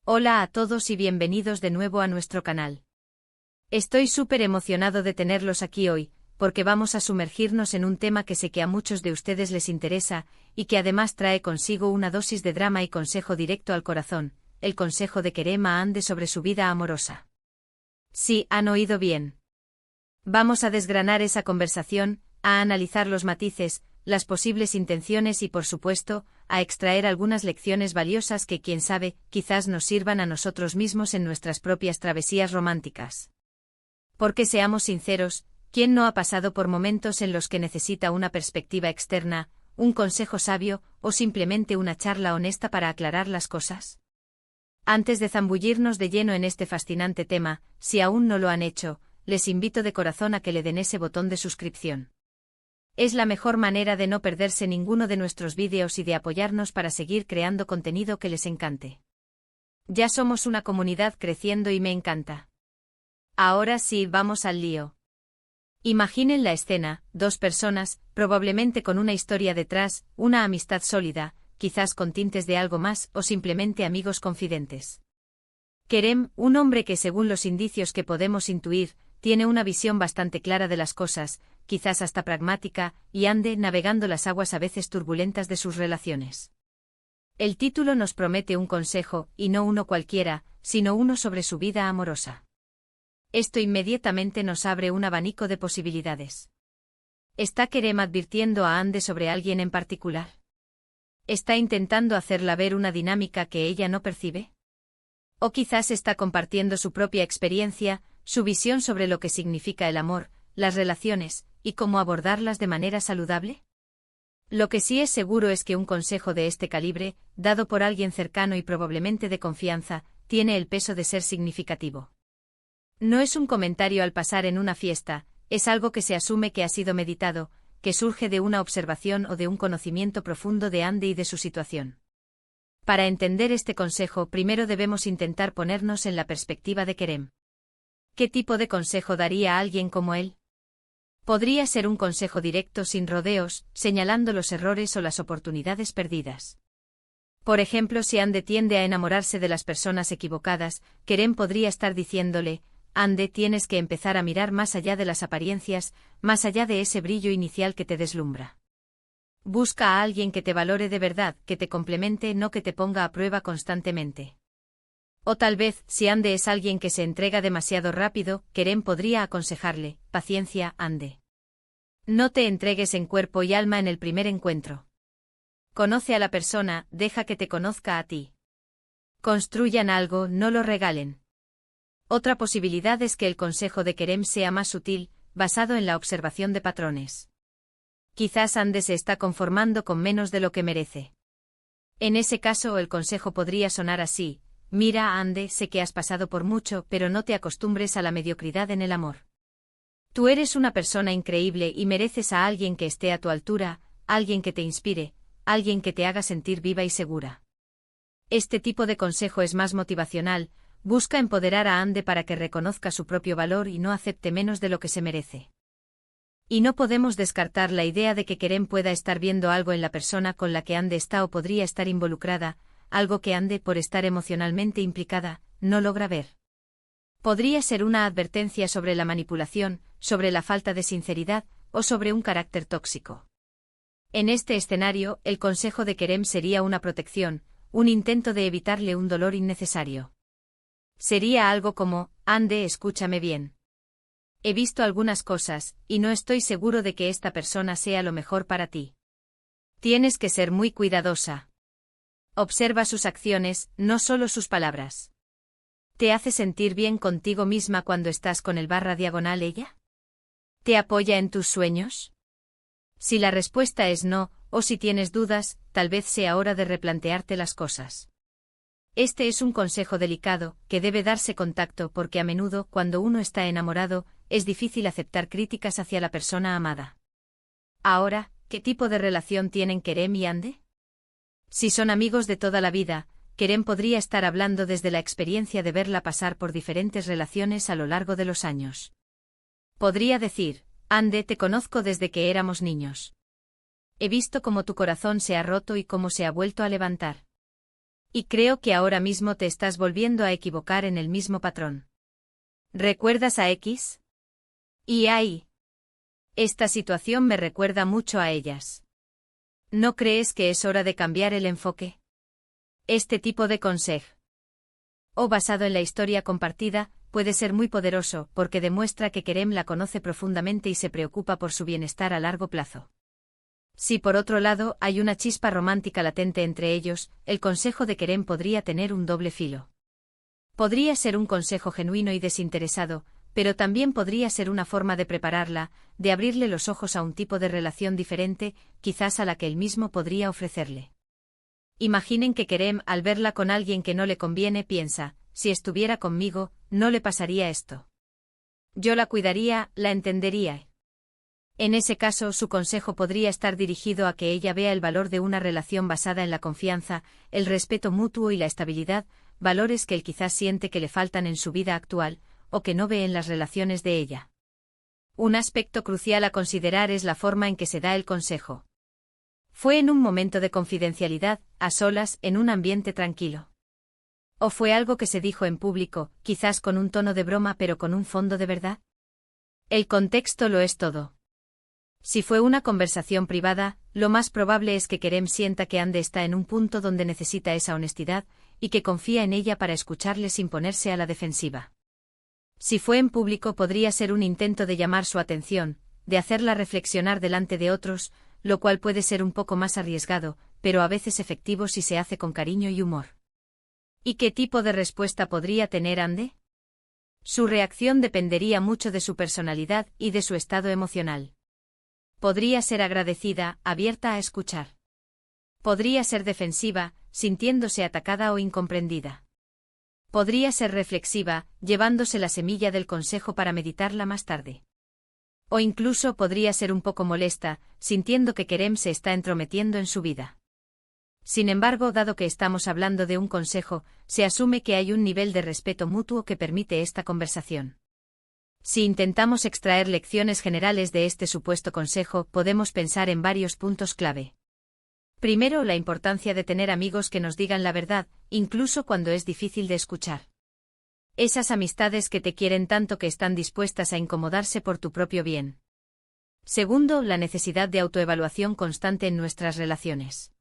Hola a todos y bienvenidos de nuevo a nuestro canal. Estoy súper emocionado de tenerlos aquí hoy, porque vamos a sumergirnos en un tema que sé que a muchos de ustedes les interesa, y que además trae consigo una dosis de drama y consejo directo al corazón, el consejo de Kerem a Hande sobre su vida amorosa. Sí, han oído bien. Vamos a desgranar esa conversación, a analizar los matices, las posibles intenciones y por supuesto, a extraer algunas lecciones valiosas que quién sabe, quizás nos sirvan a nosotros mismos en nuestras propias travesías románticas. Porque seamos sinceros, ¿quién no ha pasado por momentos en los que necesita una perspectiva externa, un consejo sabio, o simplemente una charla honesta para aclarar las cosas? Antes de zambullirnos de lleno en este fascinante tema, si aún no lo han hecho, les invito de corazón a que le den ese botón de suscripción. Es la mejor manera de no perderse ninguno de nuestros vídeos y de apoyarnos para seguir creando contenido que les encante. Ya somos una comunidad creciendo y me encanta. Ahora sí, vamos al lío. Imaginen la escena, dos personas, probablemente con una historia detrás, una amistad sólida, quizás con tintes de algo más o simplemente amigos confidentes. Kerem, un hombre que según los indicios que podemos intuir, tiene una visión bastante clara de las cosas, quizás hasta pragmática, y Hande navegando las aguas a veces turbulentas de sus relaciones. El título nos promete un consejo, y no uno cualquiera, sino uno sobre su vida amorosa. Esto inmediatamente nos abre un abanico de posibilidades. ¿Está Kerem advirtiendo a Hande sobre alguien en particular? ¿Está intentando hacerla ver una dinámica que ella no percibe? ¿O quizás está compartiendo su propia experiencia, su visión sobre lo que significa el amor, las relaciones, y cómo abordarlas de manera saludable? Lo que sí es seguro es que un consejo de este calibre, dado por alguien cercano y probablemente de confianza, tiene el peso de ser significativo. No es un comentario al pasar en una fiesta, es algo que se asume que ha sido meditado, que surge de una observación o de un conocimiento profundo de Hande y de su situación. Para entender este consejo primero debemos intentar ponernos en la perspectiva de Kerem. ¿Qué tipo de consejo daría a alguien como él? Podría ser un consejo directo sin rodeos, señalando los errores o las oportunidades perdidas. Por ejemplo, si Hande tiende a enamorarse de las personas equivocadas, Kerem podría estar diciéndole: Hande, tienes que empezar a mirar más allá de las apariencias, más allá de ese brillo inicial que te deslumbra. Busca a alguien que te valore de verdad, que te complemente, no que te ponga a prueba constantemente. O tal vez, si Hande es alguien que se entrega demasiado rápido, Kerem podría aconsejarle: paciencia, Hande. No te entregues en cuerpo y alma en el primer encuentro. Conoce a la persona, deja que te conozca a ti. Construyan algo, no lo regalen. Otra posibilidad es que el consejo de Kerem sea más sutil, basado en la observación de patrones. Quizás Hande se está conformando con menos de lo que merece. En ese caso el consejo podría sonar así: mira, Hande, sé que has pasado por mucho, pero no te acostumbres a la mediocridad en el amor. Tú eres una persona increíble y mereces a alguien que esté a tu altura, alguien que te inspire, alguien que te haga sentir viva y segura. Este tipo de consejo es más motivacional, busca empoderar a Hande para que reconozca su propio valor y no acepte menos de lo que se merece. Y no podemos descartar la idea de que Kerem pueda estar viendo algo en la persona con la que Hande está o podría estar involucrada, algo que Hande, por estar emocionalmente implicada, no logra ver. Podría ser una advertencia sobre la manipulación, sobre la falta de sinceridad, o sobre un carácter tóxico. En este escenario, el consejo de Kerem sería una protección, un intento de evitarle un dolor innecesario. Sería algo como: Hande, escúchame bien. He visto algunas cosas, y no estoy seguro de que esta persona sea lo mejor para ti. Tienes que ser muy cuidadosa. Observa sus acciones, no solo sus palabras. ¿Te hace sentir bien contigo misma cuando estás con el / ella? ¿Te apoya en tus sueños? Si la respuesta es no, o si tienes dudas, tal vez sea hora de replantearte las cosas. Este es un consejo delicado, que debe darse con tacto porque a menudo, cuando uno está enamorado, es difícil aceptar críticas hacia la persona amada. Ahora, ¿qué tipo de relación tienen Kerem y Hande? Si son amigos de toda la vida, Kerem podría estar hablando desde la experiencia de verla pasar por diferentes relaciones a lo largo de los años. Podría decir: Hande, te conozco desde que éramos niños. He visto cómo tu corazón se ha roto y cómo se ha vuelto a levantar. Y creo que ahora mismo te estás volviendo a equivocar en el mismo patrón. ¿Recuerdas a X? Y a Y. Esta situación me recuerda mucho a ellas. ¿No crees que es hora de cambiar el enfoque? Este tipo de consejo, o basado en la historia compartida, puede ser muy poderoso porque demuestra que Kerem la conoce profundamente y se preocupa por su bienestar a largo plazo. Si por otro lado hay una chispa romántica latente entre ellos, el consejo de Kerem podría tener un doble filo. Podría ser un consejo genuino y desinteresado, pero también podría ser una forma de prepararla, de abrirle los ojos a un tipo de relación diferente, quizás a la que él mismo podría ofrecerle. Imaginen que Kerem, al verla con alguien que no le conviene, piensa, si estuviera conmigo, no le pasaría esto. Yo la cuidaría, la entendería. En ese caso, su consejo podría estar dirigido a que ella vea el valor de una relación basada en la confianza, el respeto mutuo y la estabilidad, valores que él quizás siente que le faltan en su vida actual, o que no ve en las relaciones de ella. Un aspecto crucial a considerar es la forma en que se da el consejo. ¿Fue en un momento de confidencialidad, a solas, en un ambiente tranquilo? ¿O fue algo que se dijo en público, quizás con un tono de broma pero con un fondo de verdad? El contexto lo es todo. Si fue una conversación privada, lo más probable es que Kerem sienta que Ande está en un punto donde necesita esa honestidad, y que confía en ella para escucharle sin ponerse a la defensiva. Si fue en público, podría ser un intento de llamar su atención, de hacerla reflexionar delante de otros, lo cual puede ser un poco más arriesgado, pero a veces efectivo si se hace con cariño y humor. ¿Y qué tipo de respuesta podría tener Ande? Su reacción dependería mucho de su personalidad y de su estado emocional. Podría ser agradecida, abierta a escuchar. Podría ser defensiva, sintiéndose atacada o incomprendida. Podría ser reflexiva, llevándose la semilla del consejo para meditarla más tarde. O incluso podría ser un poco molesta, sintiendo que Kerem se está entrometiendo en su vida. Sin embargo, dado que estamos hablando de un consejo, se asume que hay un nivel de respeto mutuo que permite esta conversación. Si intentamos extraer lecciones generales de este supuesto consejo, podemos pensar en varios puntos clave. Primero, la importancia de tener amigos que nos digan la verdad, incluso cuando es difícil de escuchar. Esas amistades que te quieren tanto que están dispuestas a incomodarse por tu propio bien. Segundo, la necesidad de autoevaluación constante en nuestras relaciones.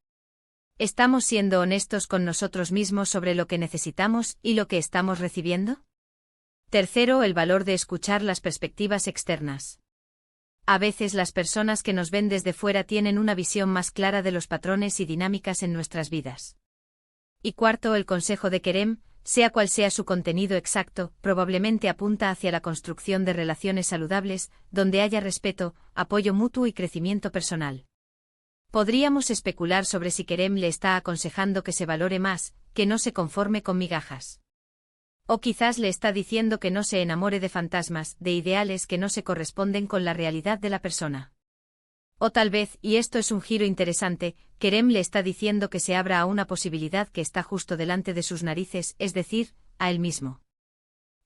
¿Estamos siendo honestos con nosotros mismos sobre lo que necesitamos y lo que estamos recibiendo? Tercero, el valor de escuchar las perspectivas externas. A veces las personas que nos ven desde fuera tienen una visión más clara de los patrones y dinámicas en nuestras vidas. Y cuarto, el consejo de Kerem, sea cual sea su contenido exacto, probablemente apunta hacia la construcción de relaciones saludables, donde haya respeto, apoyo mutuo y crecimiento personal. Podríamos especular sobre si Kerem le está aconsejando que se valore más, que no se conforme con migajas. O quizás le está diciendo que no se enamore de fantasmas, de ideales que no se corresponden con la realidad de la persona. O tal vez, y esto es un giro interesante, Kerem le está diciendo que se abra a una posibilidad que está justo delante de sus narices, es decir, a él mismo.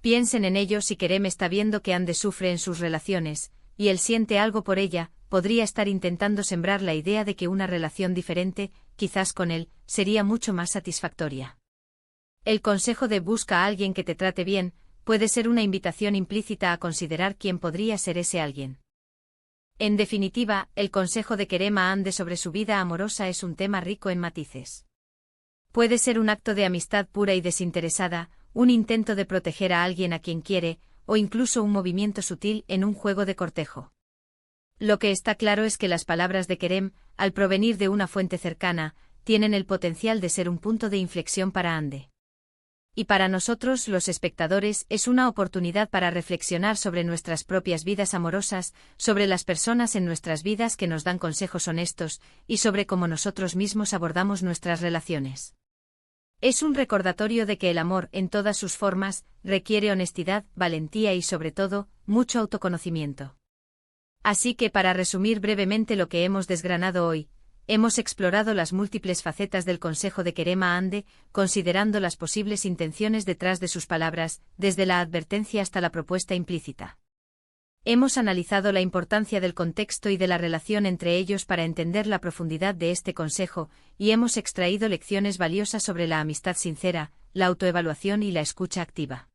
Piensen en ello. Si Kerem está viendo que Ande sufre en sus relaciones, y él siente algo por ella, podría estar intentando sembrar la idea de que una relación diferente, quizás con él, sería mucho más satisfactoria. El consejo de busca a alguien que te trate bien, puede ser una invitación implícita a considerar quién podría ser ese alguien. En definitiva, el consejo de Kerem a Ande sobre su vida amorosa es un tema rico en matices. Puede ser un acto de amistad pura y desinteresada, un intento de proteger a alguien a quien quiere, o incluso un movimiento sutil en un juego de cortejo. Lo que está claro es que las palabras de Kerem, al provenir de una fuente cercana, tienen el potencial de ser un punto de inflexión para Ande. Y para nosotros, los espectadores, es una oportunidad para reflexionar sobre nuestras propias vidas amorosas, sobre las personas en nuestras vidas que nos dan consejos honestos, y sobre cómo nosotros mismos abordamos nuestras relaciones. Es un recordatorio de que el amor, en todas sus formas, requiere honestidad, valentía y sobre todo, mucho autoconocimiento. Así que para resumir brevemente lo que hemos desgranado hoy, hemos explorado las múltiples facetas del consejo de Kerem a Ande, considerando las posibles intenciones detrás de sus palabras, desde la advertencia hasta la propuesta implícita. Hemos analizado la importancia del contexto y de la relación entre ellos para entender la profundidad de este consejo, y hemos extraído lecciones valiosas sobre la amistad sincera, la autoevaluación y la escucha activa.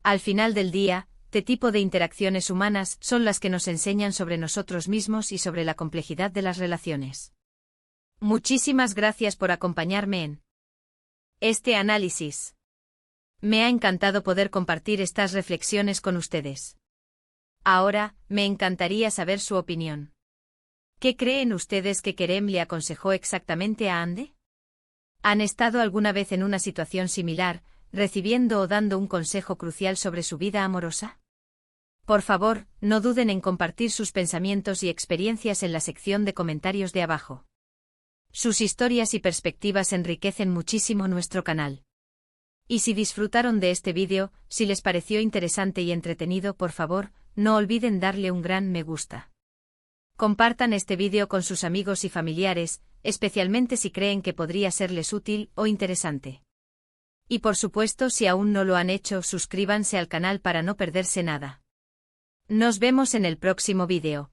Al final del día, este tipo de interacciones humanas son las que nos enseñan sobre nosotros mismos y sobre la complejidad de las relaciones. Muchísimas gracias por acompañarme en este análisis. Me ha encantado poder compartir estas reflexiones con ustedes. Ahora, me encantaría saber su opinión. ¿Qué creen ustedes que Kerem le aconsejó exactamente a Ande? ¿Han estado alguna vez en una situación similar, recibiendo o dando un consejo crucial sobre su vida amorosa? Por favor, no duden en compartir sus pensamientos y experiencias en la sección de comentarios de abajo. Sus historias y perspectivas enriquecen muchísimo nuestro canal. Y si disfrutaron de este vídeo, si les pareció interesante y entretenido, por favor, no olviden darle un gran me gusta. Compartan este vídeo con sus amigos y familiares, especialmente si creen que podría serles útil o interesante. Y por supuesto, si aún no lo han hecho, suscríbanse al canal para no perderse nada. Nos vemos en el próximo vídeo.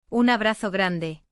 Un abrazo grande.